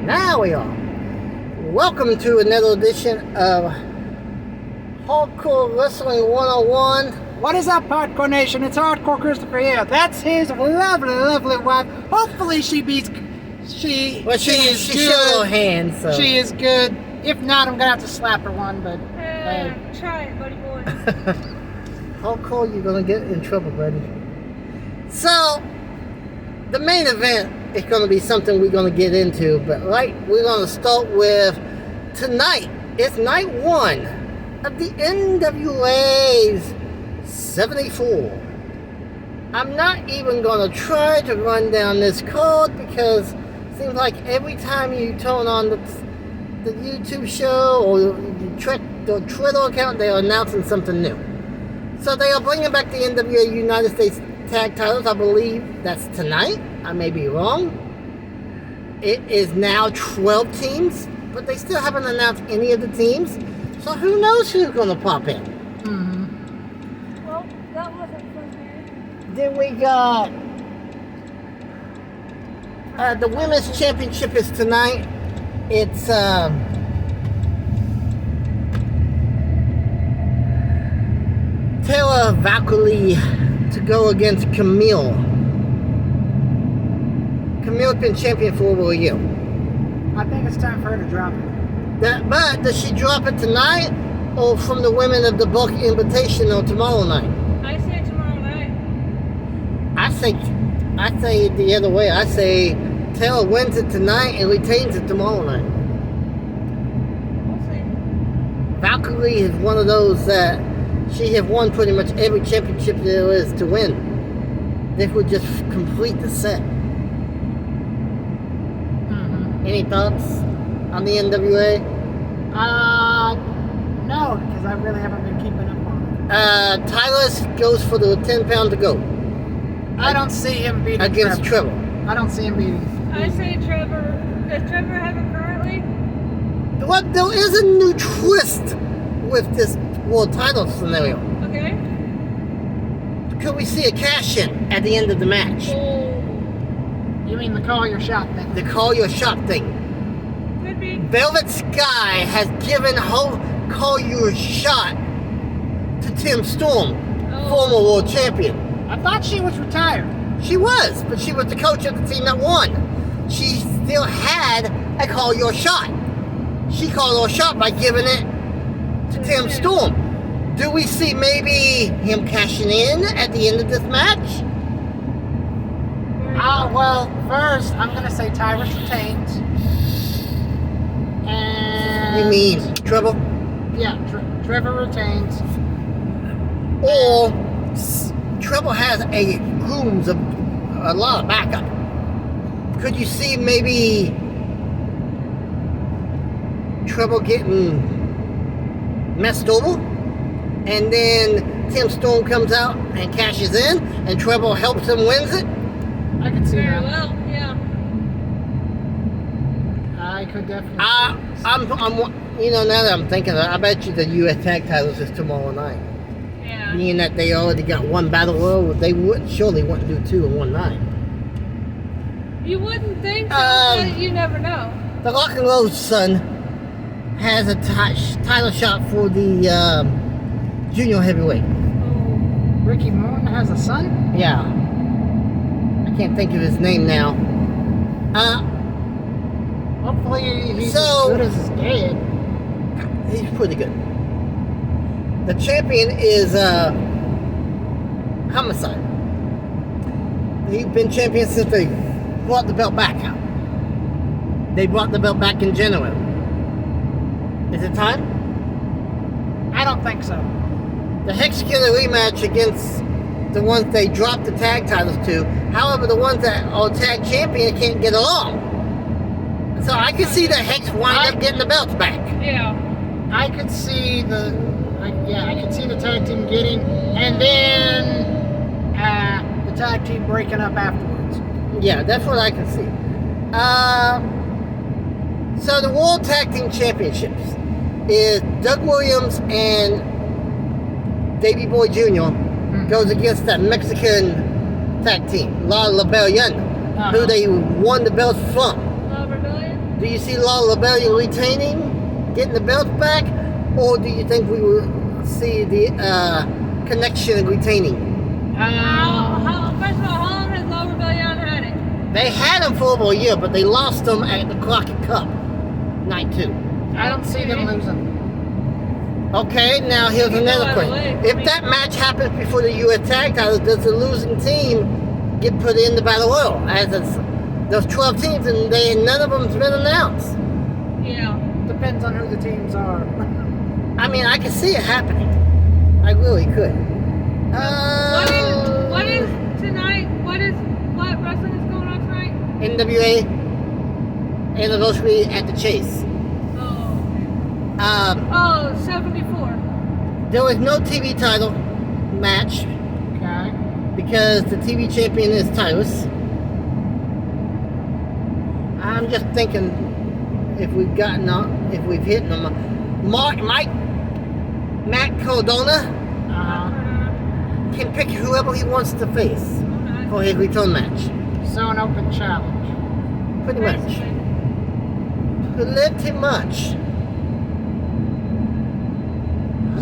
Now we are. Welcome to another edition of Hardcore Wrestling 101. What is up, Hardcore Nation? It's Hardcore Christopher here. That's his lovely, lovely wife. Hopefully she is She good. showed her hand, so. She is good. If not, I'm gonna have to slap her one, but Try it, buddy boy. Hardcore, you're gonna get in trouble, buddy. So, the main event is gonna be something we're gonna get into, but we're gonna start with tonight. It's night one of the NWA's 74. I'm not even gonna try to run down this card because it seems like every time you turn on the YouTube show or you check the Twitter account, they are announcing something new. So they are bringing back the NWA United States Tag Titles. I believe that's tonight. I may be wrong. It is now 12 teams, but they still haven't announced any of the teams. So who knows who's going to pop in. Well, that wasn't fun there. Then we got the Women's Championship is tonight. It's Taylor Valkyrie to go against Camille. Camille's been champion for over a year. I think it's time for her to drop it. But does she drop it tonight or from the Women of the Book Invitational tomorrow night? I say tomorrow night. I say it the other way. I say Taylor wins it tonight and retains it tomorrow night. We'll see. Valkyrie is one of those that she has won pretty much every championship there is to win. This would just complete the set. Any thoughts on the NWA? No, because I really haven't been keeping up on it. Tyler goes for the 10 pound to go. I don't see him beating Against Trevor. I don't see him beating. I say Trevor. Does Trevor have it currently? Well, there is a new twist with this world title scenario. Okay. Could we see a cash in at the end of the match? You mean the call your shot thing? The call your shot thing. Could be. Velvet Sky has given call your shot to Tim Storm, former world champion. I thought she was retired. She was, but she was the coach of the team that won. She still had a call your shot. She called her shot by giving it to Tim Storm. Do we see maybe him cashing in at the end of this match? Well, first, I'm going to say Tyrus retains. And... You mean Trevor? Yeah, Trevor retains. Or Trevor has a lot of backup. Could you see maybe Trevor getting messed over? And then Tim Storm comes out and cashes in, and Trevor helps him wins it? I could see Very that. well, yeah. I could definitely. Now that I'm thinking of it, I bet you the U.S. Tag Titles is tomorrow night. Yeah. Being that they already got one battle royal, they surely wouldn't do two in one night. You wouldn't think so, but you never know. The Rock and Roll Son has a title shot for the junior heavyweight. Ricky Morton has a son? Yeah. I can't think of his name now. Hopefully he's So- as good as his dad. He's pretty good. The champion is Homicide. He's been champion since they brought the belt back out. They brought the belt back in January. Is it time? I don't think so. The Hex get a rematch against the ones they dropped the tag titles to. However, the ones that are tag champion can't get along. So I can see the Hex wind up getting the belts back. Yeah. I could see the tag team getting, and then the tag team breaking up afterwards. Yeah, that's what I can see. So the World Tag Team Championships is Doug Williams and Davey Boy Jr. Goes against that Mexican tag team, La Rebellion, who they won the belts from. Law Rebellion? Do you see Law Rebellion retaining, getting the belts back, or do you think we will see the connection retaining? First of all, how long has Law Rebellion had it? They had them for over a year, but they lost them at the Crockett Cup, night 2. I don't see them losing. Okay, now here's another question. If that match happens before the U.S. Tag Titles, does the losing team get put in the Battle Royal? As those 12 teams, and none of them's been announced. Yeah. Depends on who the teams are. I mean, I can see it happening. I really could. What is tonight? What wrestling is going on tonight? NWA anniversary at the Chase. Oh, 74. There was no TV title match Okay. because the TV champion is Tyrus. I'm just thinking if we've hit them. Matt Cardona can pick whoever he wants to face for his return match. So an open challenge. Pretty much. Pretty much.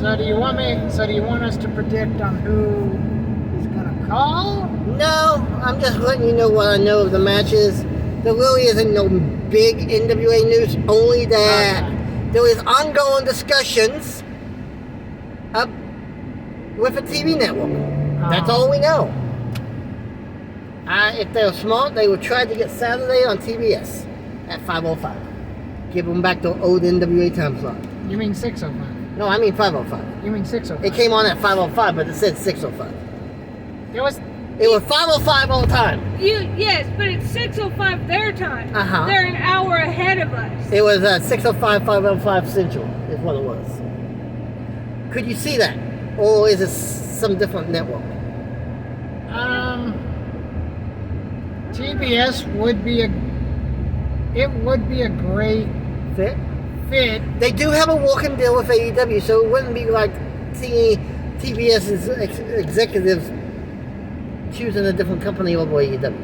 So do you want us to predict on who he's gonna call? No, I'm just letting you know what I know of the matches. There really isn't no big NWA news, only that there is ongoing discussions with a TV network. That's all we know. If they're smart, they would try to get Saturday on TBS at 5:05. Give them back the old NWA time slot. You mean 6:05? No, I mean 5:05. You mean 6:05? It came on at 5:05, but it said 6:05. It was 5:05 all the time. Yes, but it's 6:05 their time. Uh-huh. They're an hour ahead of us. It was 6:05, 5:05 Central is what it was. Could you see that? Or is it some different network? TBS would be a great Fit? fit. They do have a working deal with AEW, so it wouldn't be like TBS's executives choosing a different company over AEW.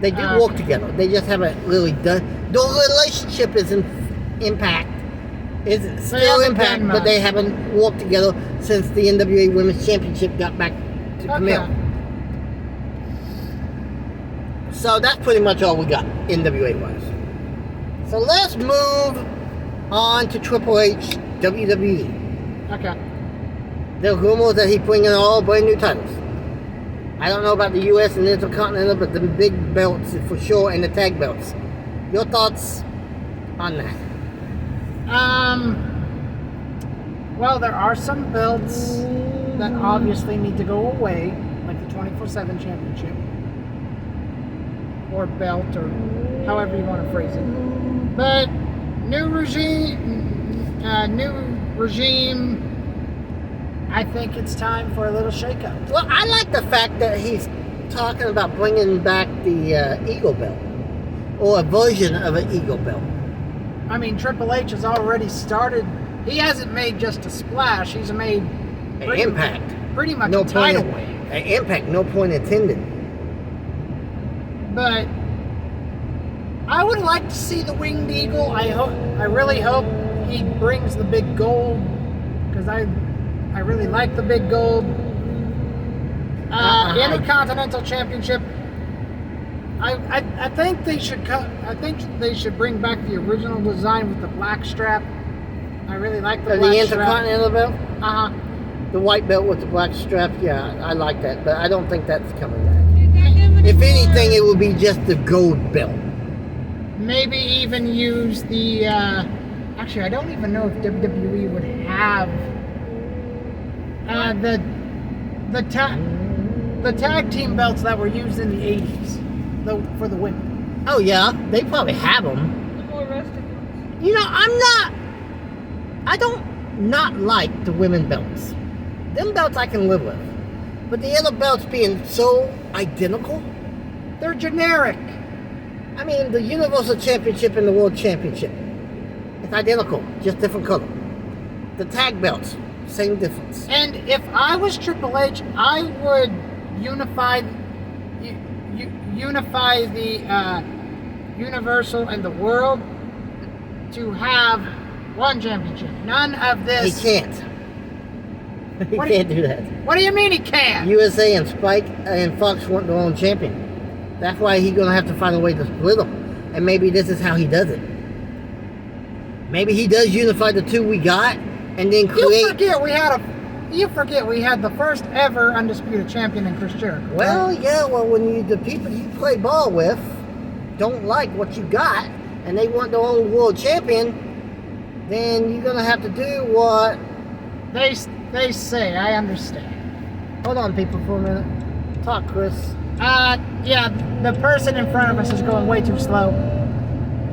They do work together. They just haven't really done. The relationship is in Impact. It's still Impact, but they haven't worked together since the NWA Women's Championship got back to Camille. So that's pretty much all we got, NWA wise. So let's move on to Triple H, WWE. Okay. There are rumors that he's bringing all brand new titles. I don't know about the US and Intercontinental, but the big belts for sure, and the tag belts. Your thoughts on that? Well, there are some belts that obviously need to go away, like the 24/7 championship. Or belt, or however you want to phrase it. But new regime, I think it's time for a little shakeup. Well, I like the fact that he's talking about bringing back the Eagle belt, or a version of an Eagle belt. I mean, Triple H has already started. He hasn't made just a splash. He's made Impact. Pretty much No a tidal point. wave. Impact, no point intended. But I would like to see the Winged Eagle. I really hope he brings the big gold, because I really like the big gold. Intercontinental Championship. I think they should bring back the original design with the black strap. I really like the black strap. The Intercontinental belt? Uh-huh. The white belt with the black strap, yeah, I like that, but I don't think that's coming back. If anything, it would be just the gold belt. Maybe even use the. Actually, I don't even know if WWE would have the tag team belts that were used in the 80s, for the women. Oh yeah, they probably have them. The more rustic ones. You know, I don't not like the women belts. Them belts I can live with. But the other belts being so identical, they're generic. I mean, the Universal Championship and the World Championship, it's identical, just different color. The tag belts, same difference. And if I was Triple H, I would unify the Universal, and the world to have one championship. None of He this. can't. He can't do that. What do you mean he can't? USA and Spike and Fox want their own champion. That's why he's going to have to find a way to split them. And maybe this is how he does it. Maybe he does unify the two we got and then create... You forget we had the first ever undisputed champion in Chris Jericho. Well, yeah, when the people you play ball with don't like what you got and they want their own world champion, then you're going to have to do what... They say, I understand. Hold on, people, for a minute. Talk, Chris. Yeah, the person in front of us is going way too slow.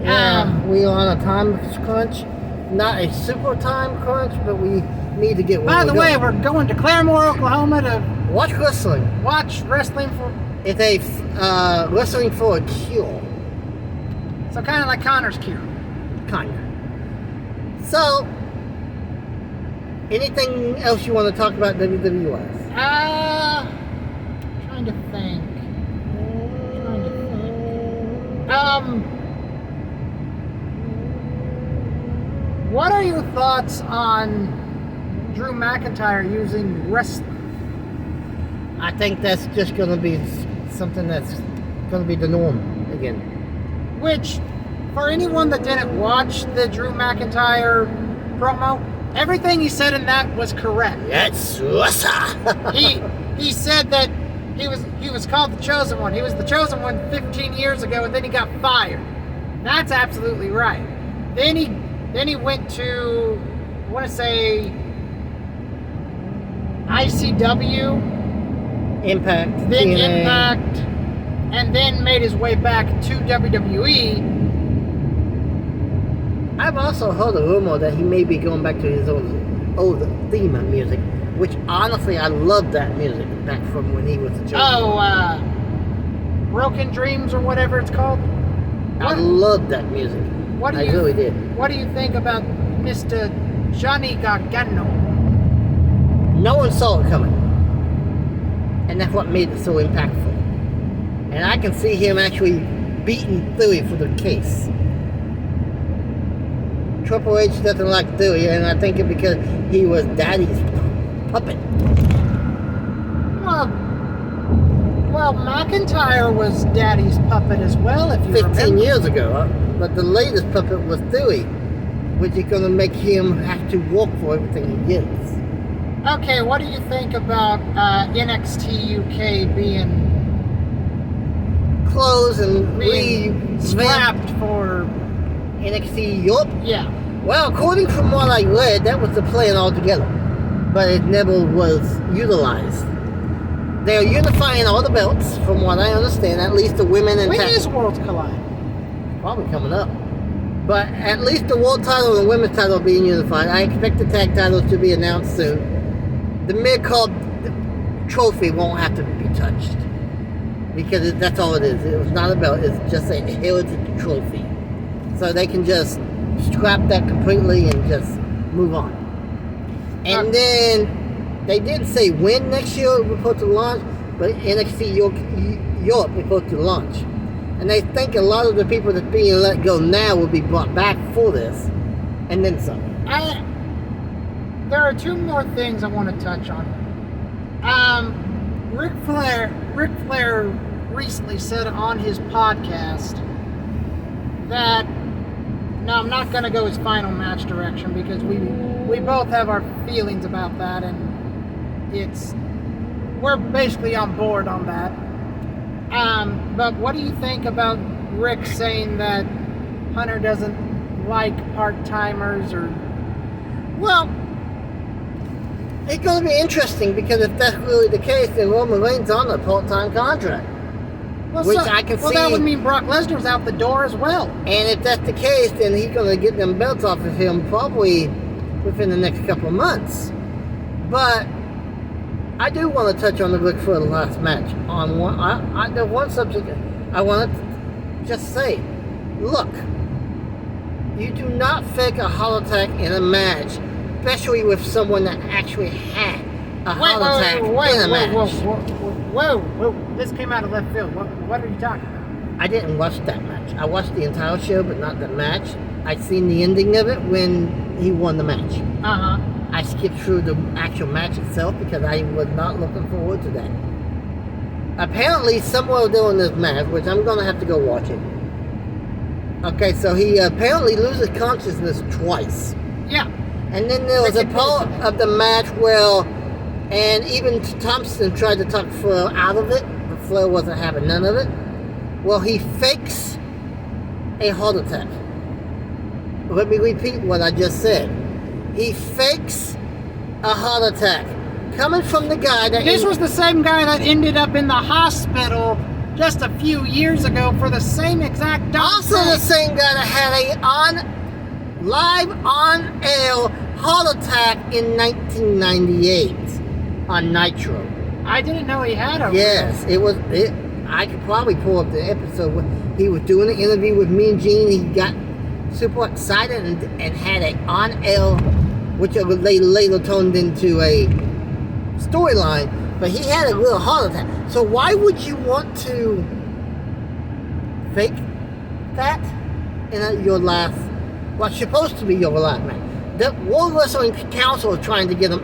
Yeah, we are on a time crunch. Not a super time crunch, but we need to get where By the way, going. we're going to Claremore, Oklahoma to Watch wrestling. watch wrestling for... It's a wrestling for a cure. So kind of like Connor's Cure. Kind of. So, anything else you want to talk about WWF? Trying to think. What are your thoughts on Drew McIntyre using wrestling? I think that's just going to be something that's going to be the norm again. Which, For anyone that didn't watch the Drew McIntyre promo, everything he said in that was correct. That's awesome. He said that he was called the Chosen One. He was the Chosen One 15 years ago, and then he got fired. That's absolutely right. Then he went to, I want to say, ICW. Impact. Then TNA. Impact. And then made his way back to WWE. I've also heard a rumor that he may be going back to his old theme music, which honestly I love that music back from when he was the Chosen. Broken Dreams or whatever it's called. I love that music. I really did. What do you think about Mr. Johnny Gargano? No one saw it coming. And that's what made it so impactful. And I can see him actually beating Theory for the case. Triple H doesn't like Theory, and I think it's because he was Daddy's puppet. Well, McIntyre was Daddy's puppet as well, if you 15 remember. years ago, but the latest puppet was Theory, which is going to make him have to work for everything he gets. Okay, what do you think about NXT UK being Closed and scrapped for NXT Europe? Yeah. Well, according from what I read, that was the plan altogether, but it never was utilized. They're unifying all the belts, from what I understand, at least the women and When is Worlds Collide? probably coming up. But at least the world title and the women's title are being unified. I expect the tag titles to be announced soon. The mid-card trophy won't have to be touched, because that's all it is. It was not a belt, it's just a heritage trophy. So they can just scrap that completely and just move on. And then they didn't say when next year we're supposed to launch, but NXT Europe is supposed to launch. And they think a lot of the people that's being let go now will be brought back for this, and then some. There are two more things I want to touch on. Ric Flair recently said on his podcast that, now I'm not going to go his final match direction because we both have our feelings about that, and we're basically on board on that. But what do you think about Rick saying that Hunter doesn't like part-timers or... Well, it's going to be interesting, because if that's really the case, then Roman Reigns on a part-time contract. I can see. Well, that would mean Brock Lesnar's out the door as well. And if that's the case, then he's going to get them belts off of him probably within the next couple of months. But I do want to touch on the Ric Flair last match. The one subject I want to just say, look, you do not fake a heart attack in a match, especially with someone that actually had a heart attack in a match. Whoa, this came out of left field. What are you talking about? I didn't watch that match. I watched the entire show, but not the match. I seen the ending of it when he won the match. Uh-huh. I skipped through the actual match itself because I was not looking forward to that. Apparently, somewhere during this match, which I'm going to have to go watch it. Okay, so he apparently loses consciousness twice. Yeah. And then there was a part of the match where, and even Thompson tried to talk Flair out of it, but Flair wasn't having none of it. Well, he fakes a heart attack. Let me repeat what I just said. He fakes a heart attack. Coming from the guy that... This was the same guy that ended up in the hospital just a few years ago for the same exact dumb Also thing. the same guy that had a live on-air heart attack in 1998 on Nitro. I didn't know he had a... Yes, I could probably pull up the episode when he was doing an interview with me and Gene. He got super excited and had an on-air, which they later turned into a storyline, but he had a little heart attack. So why would you want to fake that in your last, what's supposed to be your last match? The World Wrestling Council is trying to get him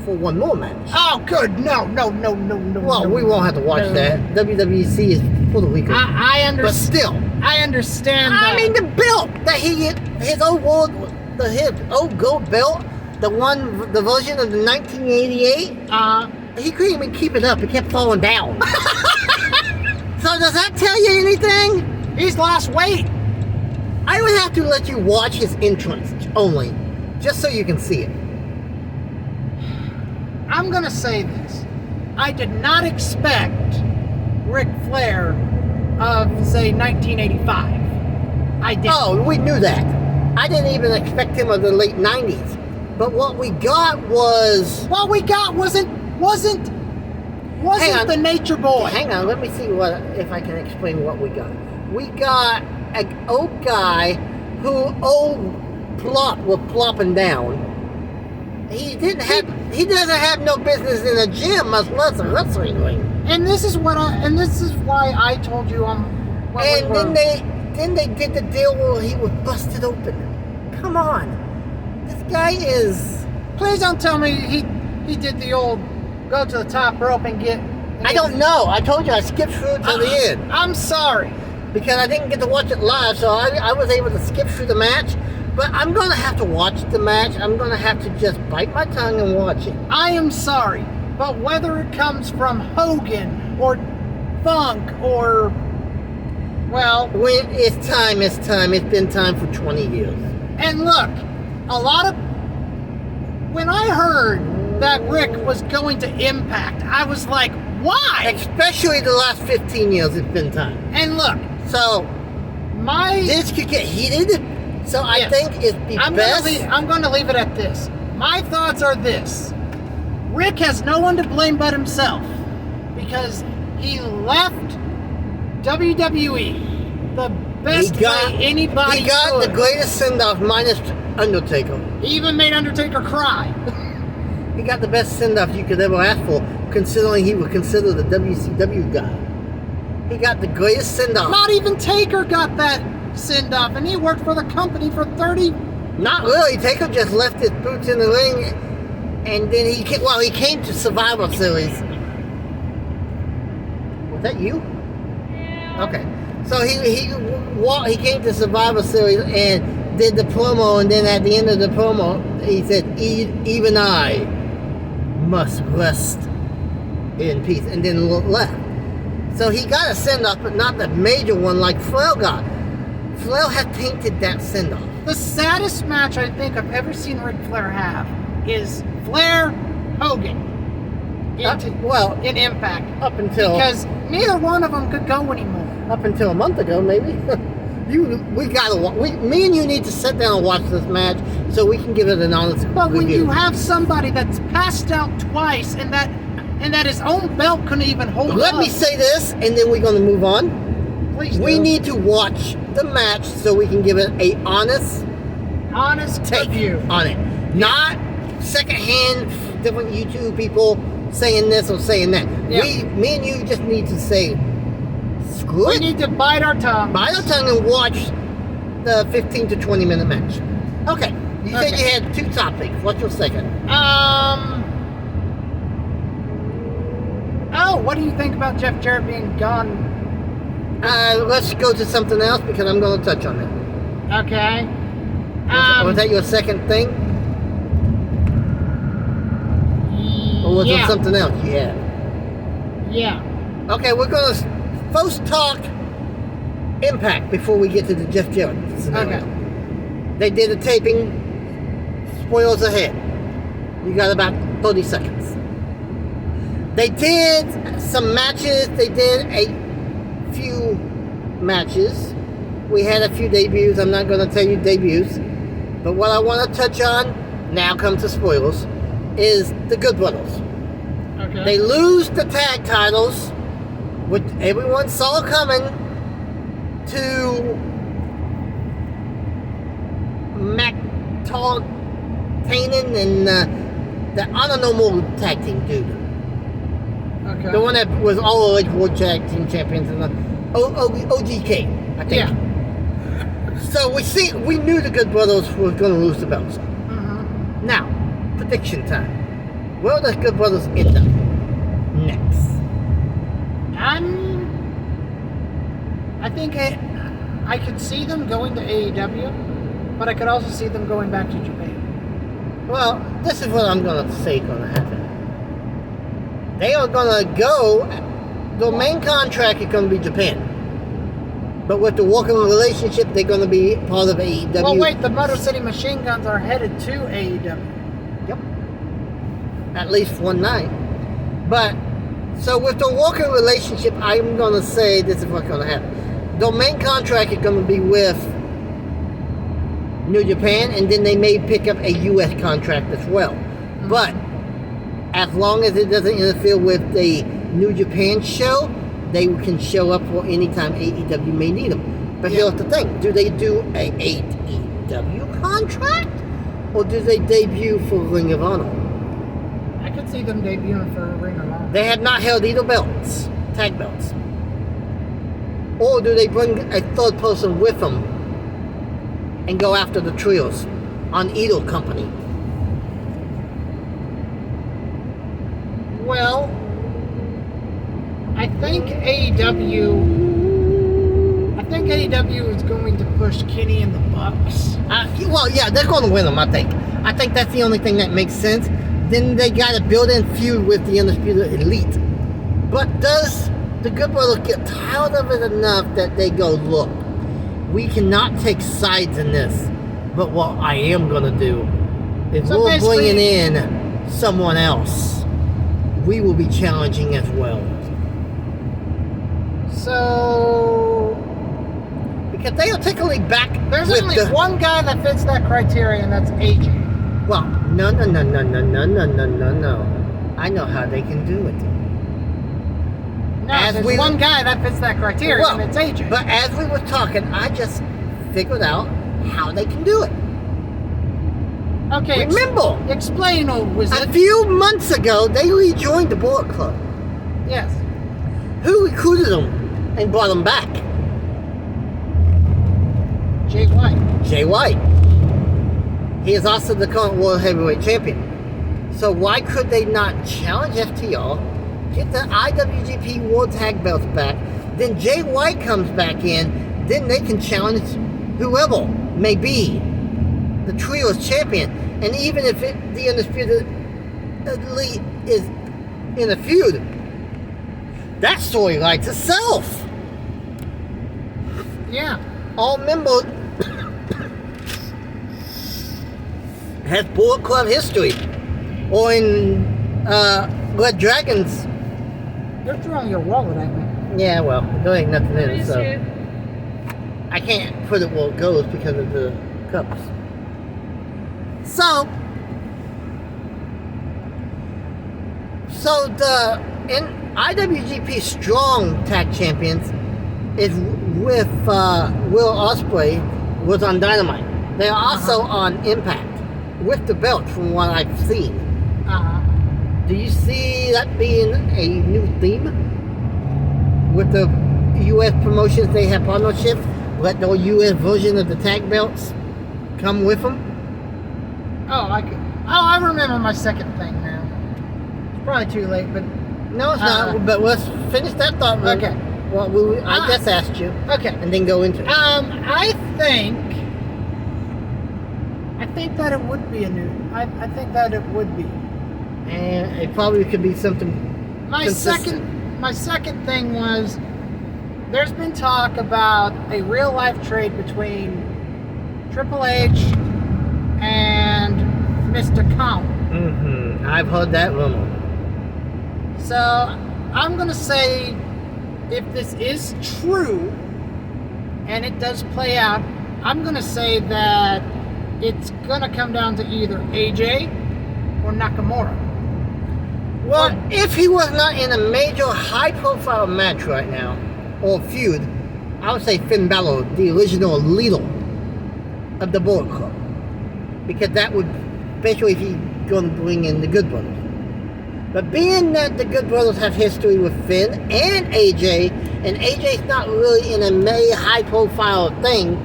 for one more match. Oh, good. No. Well, we won't have to watch that. WWC is for the weekend. I understand. But still, I understand. I mean, the belt that his old gold belt, the version of the 1988. He couldn't even keep it up. It kept falling down. So does that tell you anything? He's lost weight. I would have to let you watch his entrance only, just so you can see it. I'm gonna say this. I did not expect Ric Flair of, say, 1985. I didn't. Oh, we knew that. I didn't even expect him of the late 90s. But what we got was... What we got wasn't the Nature Boy. Hang on, let me see if I can explain what we got. We got an old guy who was plopping down. He doesn't have no business in a gym, much less a wrestling ring. And this is why I told you then they did the deal where he was busted open. Come on, this guy is. Please don't tell me he did the old go to the top rope and get. I don't know. I told you I skipped through to the end. I'm sorry because I didn't get to watch it live, so I was able to skip through the match. But I'm going to have to watch the match. I'm going to have to just bite my tongue and watch it. I am sorry, but whether it comes from Hogan or Funk or, well... When it's time. It's been time for 20 years. And look, when I heard that Rick was going to Impact, I was like, why? Especially the last 15 years, it's been time. And look, so this could get heated. So I think it's the best. I'm going to leave it at this. My thoughts are this. Rick has no one to blame but himself because he left WWE the best way anybody He got could. the greatest send-off minus Undertaker. He even made Undertaker cry. He got the best send-off you could ever ask for, considering he was considered the WCW guy. He got the greatest send-off. Not even Taker got that send-off, and he worked for the company for 30... Not really. Taker just left his boots in the ring, and then he came to Survivor Series. Was that you? Yeah. Okay. So he came to Survivor Series and did the promo, and then at the end of the promo, he said, "Even I must rest in peace," and then left. So he got a send-off, but not the major one like Flair got. Flair had tainted that send-off. The saddest match I think I've ever seen Ric Flair have is Flair-Hogan in Impact. Up until... Because neither one of them could go anymore. Up until a month ago, maybe. Me and you need to sit down and watch this match so we can give it an honest review. But when you have somebody that's passed out twice and that his own belt couldn't even hold up. Let me say this, and then we're going to move on. Please do. We need to watch the match so we can give it a honest take review on it. Not secondhand different YouTube people saying this or saying that. Yeah. Me and you just need to say, screw good. We need to bite our tongue. Bite our tongue and watch the 15 to 20 minute match. Okay. You said you had 2 topics. What's your second? Oh, what do you think about Jeff Jarrett being gone? Let's go to something else because I'm going to touch on it. Okay. Was that your second thing? Or was it something else? Yeah. Yeah. Okay, we're going to first talk Impact before we get to the Jeff Jarrett scenario. Okay. They did a taping. Spoilers ahead. You got about 30 seconds. They did some matches. They did a few matches. We had a few debuts. I'm not going to tell you debuts. But what I want to touch on, now comes the spoilers, is the Good Brothers. Okay. They lose the tag titles, which everyone saw coming, to Tannen and the Unknown tag team dude. Okay. The one that was all World Tag Team Champions in the OGK, I think. Yeah. So we knew the Good Brothers were going to lose the belts. Mm-hmm. Now, prediction time. Where will the Good Brothers end up next? I think I could see them going to AEW, but I could also see them going back to Japan. Well, this is what I'm going to say going to happen. They are going to go, the main contract is going to be Japan. But with the working relationship, they're going to be part of AEW. Well, wait, the Motor City Machine Guns are headed to AEW. Yep. At least one night. But, so with the working relationship, I'm going to say this is what's going to happen. The main contract is going to be with New Japan, and then they may pick up a U.S. contract as well. Mm-hmm. But as long as it doesn't interfere with the New Japan show, they can show up for any time AEW may need them. But here's the thing. Do they do a AEW contract? Or do they debut for Ring of Honor? I could see them debuting for Ring of Honor. They have not held either belts, tag belts. Or do they bring a third person with them and go after the trios on either company? Well, I think AEW is going to push Kenny and the Bucks. Well, yeah, they're going to win them, I think. I think that's the only thing that makes sense. Then they got a built-in feud with the Undisputed Elite. But does the Good Brothers get tired of it enough that they go, look, we cannot take sides in this, but what I am going to do is we're bringing in someone else. We will be challenging as well. So, because they are technically back. There's only one guy that fits that criteria, and that's AJ. Well, no. I know how they can do it. No, there's one guy that fits that criteria, and it's AJ. But as we were talking, I just figured out how they can do it. Okay, remember, explain, old wizard. A few months ago, they rejoined the Bullet Club. Yes. Who recruited them and brought them back? Jay White. Jay White. He is also the current World Heavyweight Champion. So why could they not challenge FTR, get the IWGP World Tag Belts back, then Jay White comes back in, then they can challenge whoever may be the Trios Champion. And even if the Undisputed Elite is in a feud, that story writes itself. Yeah. All members has Bullet Club history. Or in Red Dragons. You're throwing your wallet at me. Yeah, well, there ain't nothing in it, so I can't put it where it goes because of the cups. So the IWGP Strong Tag Champions is with Will Ospreay was on Dynamite. They are also on Impact with the belt from what I've seen. Do you see that being a new theme? With the U.S. promotions they have partnership, let the U.S. version of the tag belts come with them. I remember my second thing now. It's probably too late, but No, it's not. But let's finish that thought. Okay. Well, I just asked you. Okay. And then go into it. I think that it would be I think that it would be. And it probably could be something. My second thing was there's been talk about a real life trade between Triple H and Mr. Khan. Mm-hmm. I've heard that rumor. So I'm gonna say if this is true and it does play out, I'm gonna say that it's gonna come down to either AJ or Nakamura. Well, if he was not in a major high-profile match right now, or feud, I would say Finn Balor, the original leader of the Bullet Club. Because that would, especially if he's going to bring in the Good Brothers. But being that the Good Brothers have history with Finn and AJ, and AJ's not really in a major high-profile thing,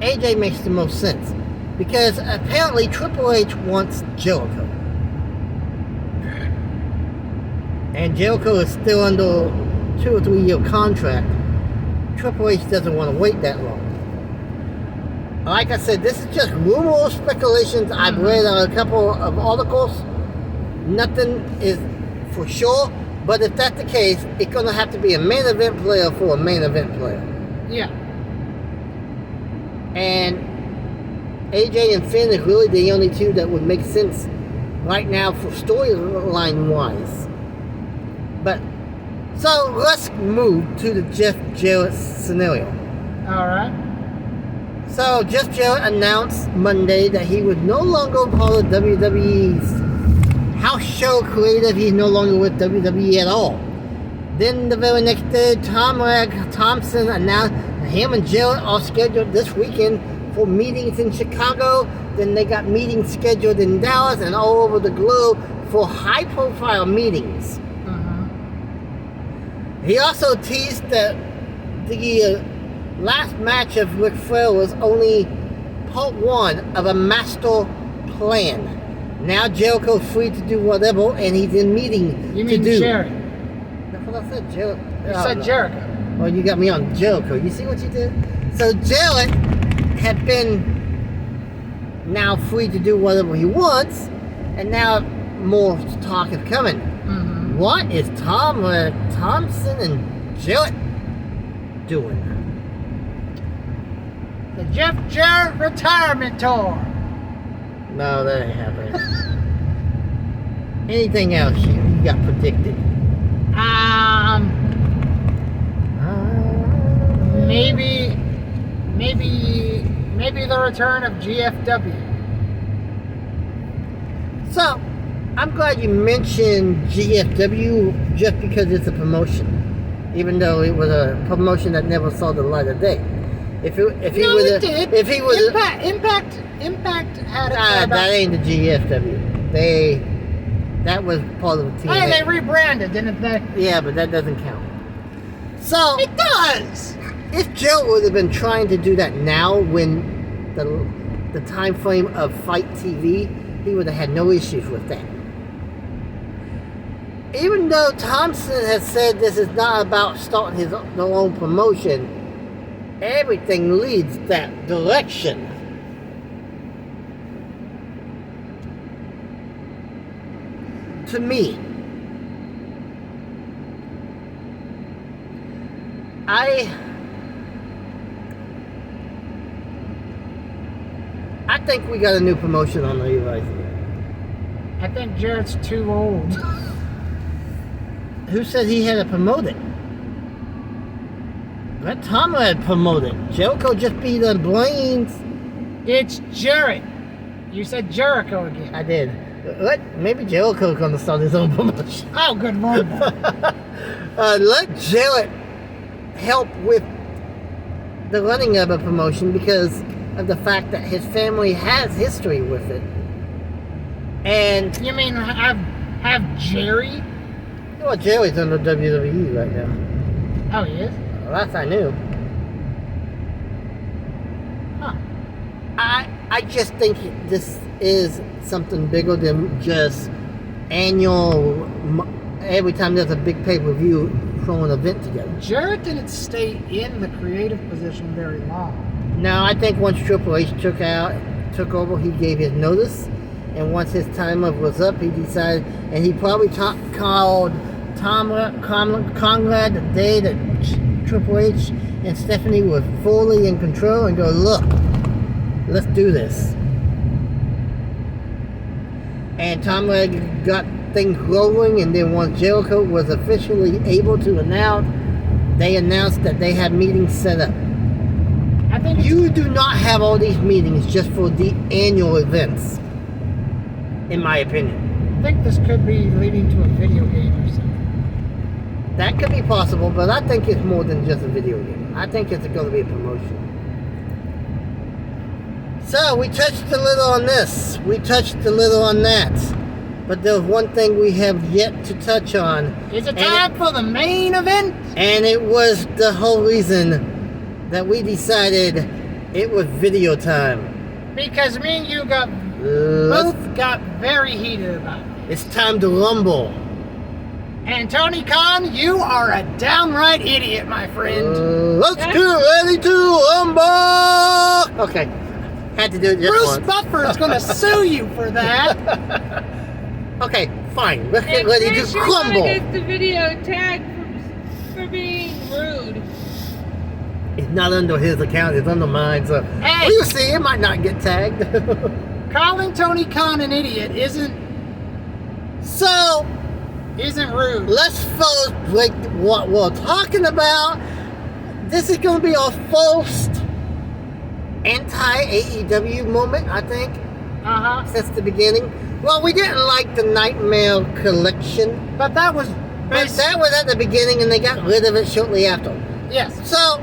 AJ makes the most sense. Because apparently Triple H wants Jericho. And Jericho is still under 2 or 3 year contract. Triple H doesn't want to wait that long. Like I said, this is just rumors, speculations. I've read a couple of articles. Nothing is for sure. But if that's the case, it's going to have to be a main event player for a main event player. Yeah. And AJ and Finn is really the only two that would make sense right now for storyline wise. But so let's move to the Jeff Jarrett scenario. Alright. So Jeff Jarrett announced Monday that he would no longer be part of WWE's house show creative. He's no longer with WWE at all. Then the very next day, Thompson announced that him and Jarrett are scheduled this weekend for meetings in Chicago. Then they got meetings scheduled in Dallas and all over the globe for high-profile meetings. He also teased that the last match of Ric Flair was only part one of a master plan. Now Jericho's free to do whatever, and he's in meeting You mean to do. Jarrett? That's what I said, Jarrett. You said Jericho. Well, you got me on Jericho. You see what you did? So Jarrett had been now free to do whatever he wants, and now more talk is coming. What is Thompson and Jarrett doing? The Jeff Jarrett retirement tour. No, that ain't happening. Anything else you got predicted? Maybe the return of GFW. So, I'm glad you mentioned GFW just because it's a promotion, even though it was a promotion that never saw the light of day. It did. If he was Impact had it. That ain't the GFW. That was part of the team. Hey, they rebranded, didn't they? Yeah, but that doesn't count. So it does. If Joe would have been trying to do that now, when the time frame of Fight TV, he would have had no issues with that. Even though Thompson has said this is not about starting their own promotion, everything leads that direction. To me, I think we got a new promotion on the horizon. I think Jarrett's too old. Who said he had to promote it? Let Tom had promoted. Jericho just be the brains. It's Jarrett. You said Jericho again. I did. Maybe Jericho's gonna start his own promotion. Oh, good lord. Let Jarrett help with the running of a promotion because of the fact that his family has history with it. And you mean have Jerry? Well, Jerry's under WWE right now. Oh, he is? Last I knew. Huh. I just think this is something bigger than just annual. Every time there's a big pay-per-view, throw an event together. Jarrett didn't stay in the creative position very long. Now I think once Triple H took over, he gave his notice, and once his time up was up, he decided, and he probably called Conrad the day that Triple H and Stephanie were fully in control, and go, look, let's do this. And Conrad got things rolling, and then once Jericho was officially able to announce, they announced that they had meetings set up. I think You do not have all these meetings just for the annual events, in my opinion. I think this could be leading to a video game or something. That could be possible, but I think it's more than just a video game. I think it's going to be a promotion. So, we touched a little on this. We touched a little on that. But there's one thing we have yet to touch on. Is it time for the main event? And it was the whole reason that we decided it was video time. Because me and you Let's- both got very heated about it. It's time to rumble. And Tony Khan, you are a downright idiot, my friend. Let's get ready to rumble! Okay, had to do it just Bruce once. Buffer is going to sue you for that. Okay, fine. Let's get And ready to Chris, you're gonna crumble. get the video tagged for being rude. It's not under his account, it's under mine, so Hey! we'll see, it might not get tagged. Calling Tony Khan an idiot isn't So, rude. let's first break what we're talking about. This is going to be our first anti-AEW moment, I think, Uh-huh. since the beginning. Well, we didn't like the Nightmare Collection, But that was but that was at the beginning and they got rid of it shortly after. yes. So,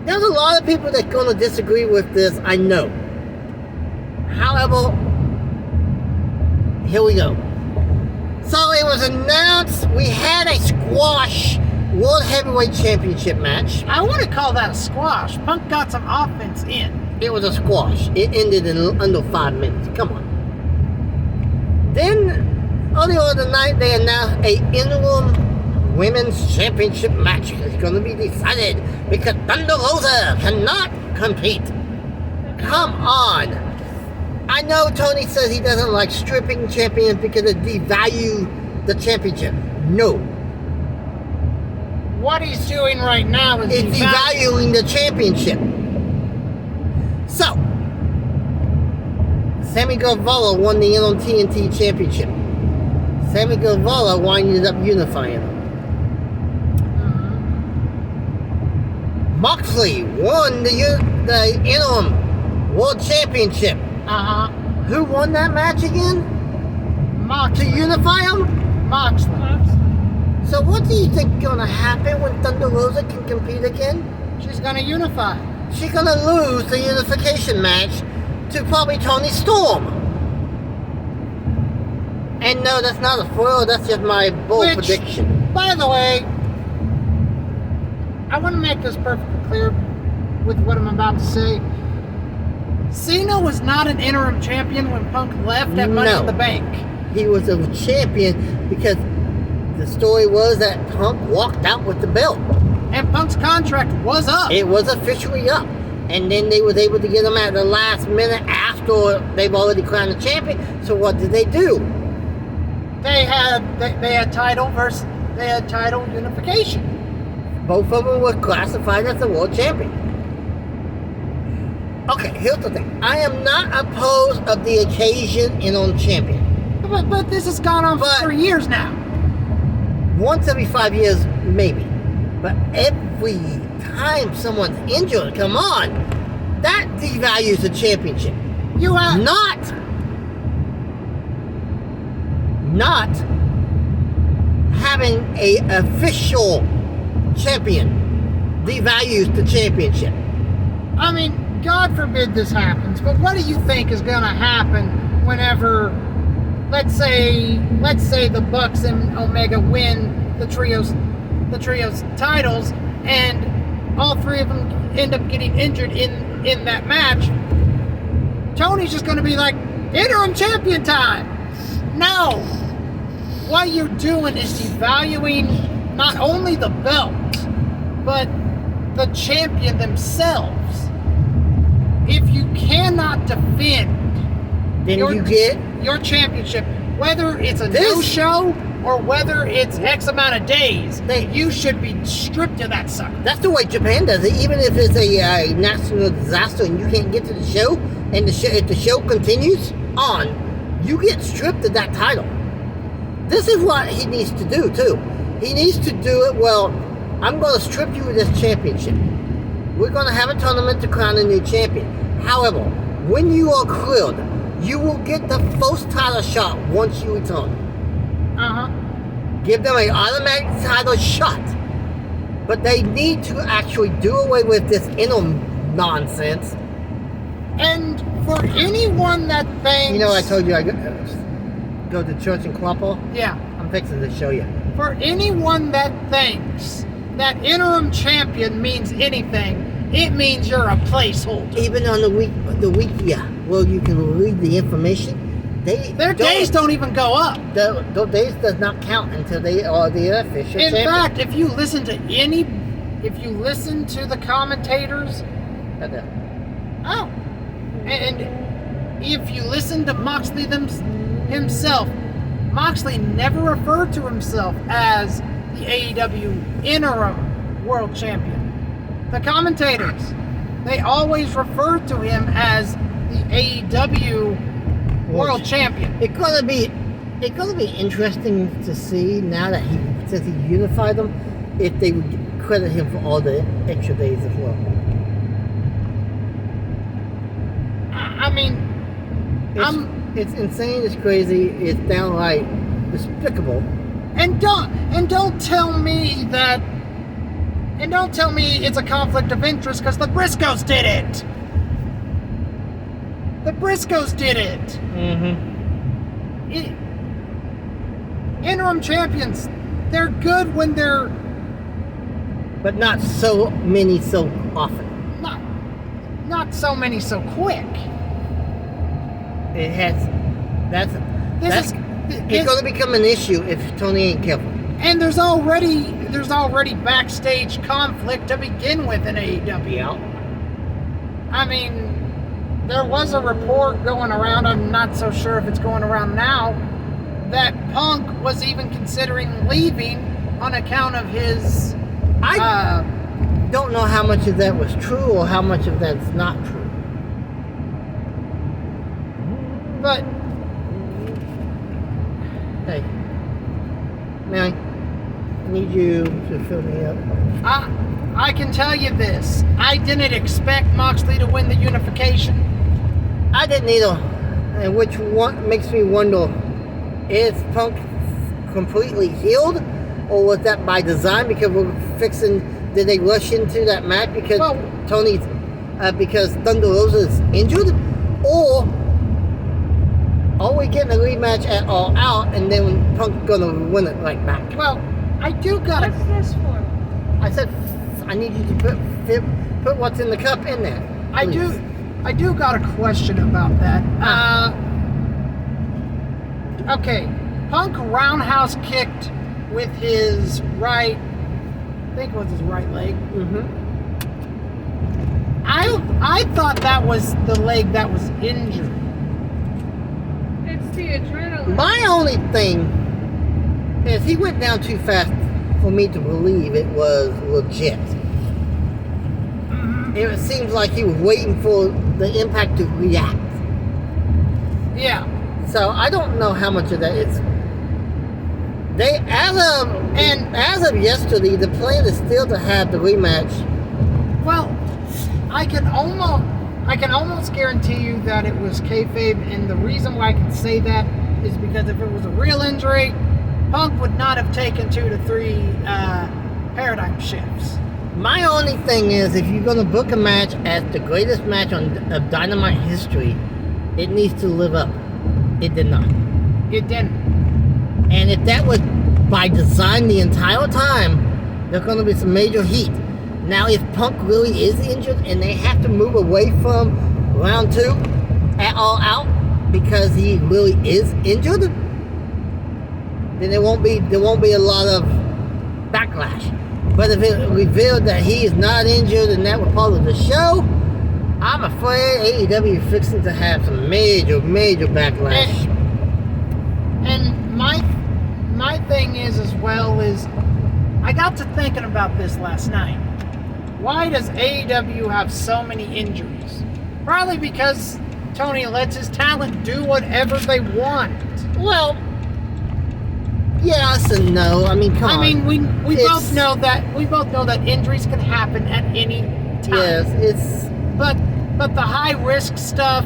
there's a lot of people that's going to disagree with this, I know. However, here we go. So, it was announced we had a squash World Heavyweight Championship match. I want to call that a squash. Punk got some offense in. It was a squash. It ended in under 5 minutes. Come on. Then, earlier in the night, they announced a interim women's championship match. It's going to be decided because Thunder Rosa cannot compete. Come on. I know Tony says he doesn't like stripping champions because it devalues the championship. No. What he's doing right now is It's devaluing the championship. So, Sammy Guevara won the TNT championship. Sammy Guevara winded up unifying them. Moxley won the interim world championship. Uh-huh. Who won that match again? To Moxley. unify them? Moxley. So what do you think gonna happen when Thunder Rosa can compete again? She's gonna unify. She's gonna lose the unification match to probably Tony Storm. And no, that's not a spoiler, that's just my bold Which- prediction. By the way, I want to make this perfectly clear with what I'm about to say. Cena was not an interim champion when Punk left at Money No. in the Bank. He was a champion because the story was that Punk walked out with the belt. And Punk's contract was up. It was officially up. And then they was able to get him at the last minute after they've already crowned the champion. So what did they do? They had title unification. Both of them were classified as the world champion. Okay, here's the thing. I am not opposed of the occasion in on champion. But this has gone on for years now. Once every 5 years, maybe. But every time someone's injured, come on. That devalues the championship. You have Not having a official champion devalues the championship. I mean, God forbid this happens, but what do you think is going to happen whenever, let's say the Bucks and Omega win the trios titles, and all three of them end up getting injured in that match, Tony's just going to be like, interim champion time. No. What you're doing is devaluing not only the belt, but the champion themselves. If you cannot defend Then you get your championship, whether it's a no-show or whether it's X amount of days, you should be stripped of that sucker. That's the way Japan does it. Even if it's a national disaster and you can't get to the show, and if the show continues on, you get stripped of that title. This is what he needs to do too. He needs to do it. Well, I'm going to strip you of this championship. We're going to have a tournament to crown a new champion. However, when you are cleared, you will get the first title shot once you return. Give them an automatic title shot. But they need to actually do away with this interim nonsense. And for anyone that thinks... You know, I told you I go to church in Quapaw? Yeah. I'm fixing to show you. For anyone that thinks that interim champion means anything, it means you're a placeholder. Even on the week, yeah. Well, you can read the information. Their days don't even go up. The days does not count until they are the official champion. In fact, if you listen to the commentators, and if you listen to Moxley himself, Moxley never referred to himself as the AEW interim world champion. The commentators, they always referred to him as the AEW world champion. It's gonna be interesting to see now that since he unified them, if they would credit him for all the extra days as well. I mean, it's insane. It's crazy. It's downright despicable. And don't tell me that. And don't tell me it's a conflict of interest because the Briscoes did it. The Briscoes did it. Interim champions, they're good when they're... But not so many so often. Not so many so quick. It has... It's going to become an issue if Tony ain't careful. And there's already backstage conflict to begin with in AEW. I mean... There was a report going around, I'm not so sure if it's going around now, that Punk was even considering leaving on account of his... I don't know how much of that was true or how much of that's not true. But... Hey. Mary, I need you to fill me up. I can tell you this. I didn't expect Moxley to win the unification. I didn't either, and which one makes me wonder, is Punk completely healed, or was that by design because did they rush into that match because because Thunder Rosa is injured, or are we getting a rematch at All Out and then Punk gonna win it right back? Well, I do gotta... What's this for? I said, I need you to put what's in the cup in there. Please. I do got a question about that. Okay, Punk roundhouse kicked with his right, I think it was his right leg. I thought that was the leg that was injured. It's the adrenaline. My only thing is he went down too fast for me to believe it was legit. It seems like he was waiting for the impact to react. Yeah. So I don't know how much of that is. As of yesterday, the plan is still to have the rematch. Well, I can almost guarantee you that it was kayfabe, and the reason why I can say that is because if it was a real injury, Punk would not have taken 2 to 3 paradigm shifts. My only thing is, if you're going to book a match as the greatest match of Dynamite history, it needs to live up. It did not. It didn't. And if that was by design the entire time, there's going to be some major heat. Now, if Punk really is injured and they have to move away from round 2 at All Out because he really is injured, then there won't be a lot of backlash. But if it revealed that he is not injured and that was part of the show, I'm afraid AEW is fixing to have some major backlash. And my thing is as well is, I got to thinking about this last night. Why does AEW have so many injuries? Probably because Tony lets his talent do whatever they want. Well, yes and no. I mean, come on. I mean, we both know that injuries can happen at any time. Yes, it's. But the high risk stuff,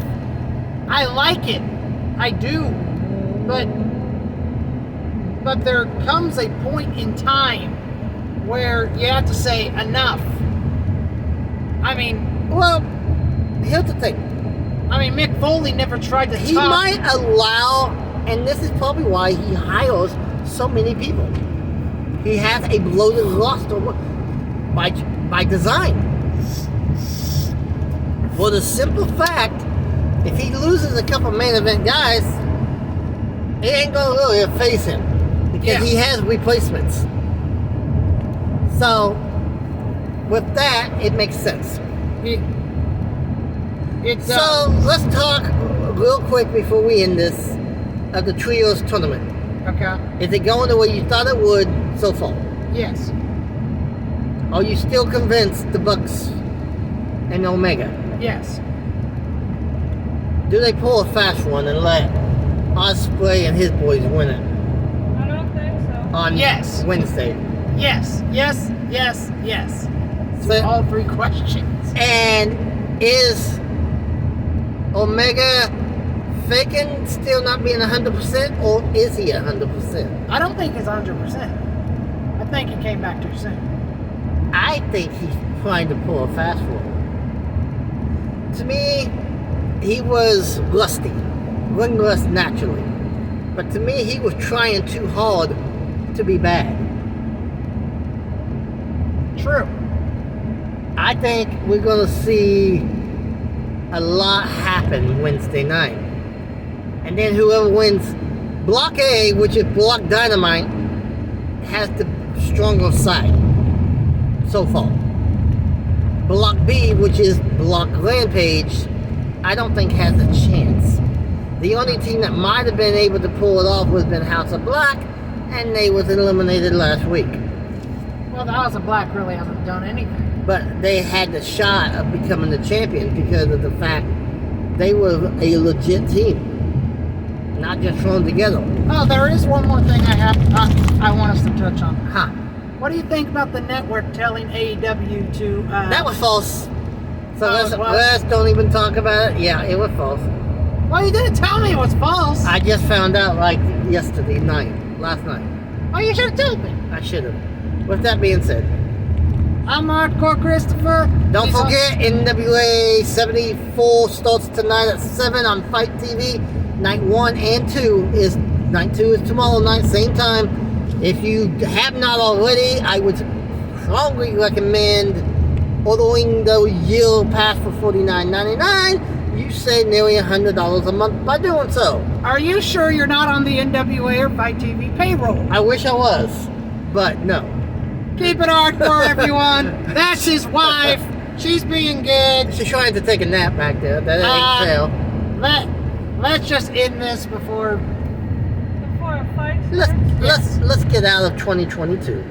I like it. I do. But there comes a point in time where you have to say enough. I mean, well, here's the thing. I mean, Mick Foley never tried to He talk. might allow, and this is probably why he hires so many people. He has a bloated roster by design. For the simple fact, if he loses a couple main event guys, it ain't gonna really face him because he has replacements. So, with that, it makes sense. So, let's talk real quick before we end this of the Trios tournament. Okay. Is it going the way you thought it would so far? Yes. Are you still convinced the Bucks and Omega? Yes. Do they pull a fast one and let Ospreay and his boys win it I don't think so. on Yes. Wednesday? Yes. Yes. Yes. Yes. So- To all 3 questions. And is Omega faking still not being 100%, or is he 100%? I don't think he's 100%. I think he came back too soon. I think he's trying to pull a fast one. To me, he was rusty, ringless naturally. But to me, he was trying too hard to be bad. True. I think we're going to see a lot happen Wednesday night. And then whoever wins Block A, which is Block Dynamite, has the stronger side so far. Block B, which is Block Rampage, I don't think has a chance. The only team that might have been able to pull it off was been House of Black, and they was eliminated last week. Well, the House of Black really hasn't done anything. But they had the shot of becoming the champion because of the fact they were a legit team, not just thrown together. Oh, there is one more thing I want us to touch on. Huh. What do you think about the network telling AEW to... That was false. So Oh, it was? let's don't even talk about it. Yeah, it was false. Well, you didn't tell me it was false. I just found out like yesterday night, last night. Oh, you should have told me. I should have. With that being said, I'm Hardcore Christopher. don't He's on- forget NWA 74 starts tonight at 7 on Fight TV. Night 1 and 2 is tomorrow night, same time. If you have not already, I would strongly recommend ordering the year pass for $49.99. You save nearly $100 a month by doing so. Are you sure you're not on the NWA or Fight TV payroll? I wish I was, but no. Keep it hardcore, everyone. That's his wife. She's being good. She's trying to take a nap back there. That ain't fair. Let's just end this before... Before a fight Let's starts. let's get out of 2022.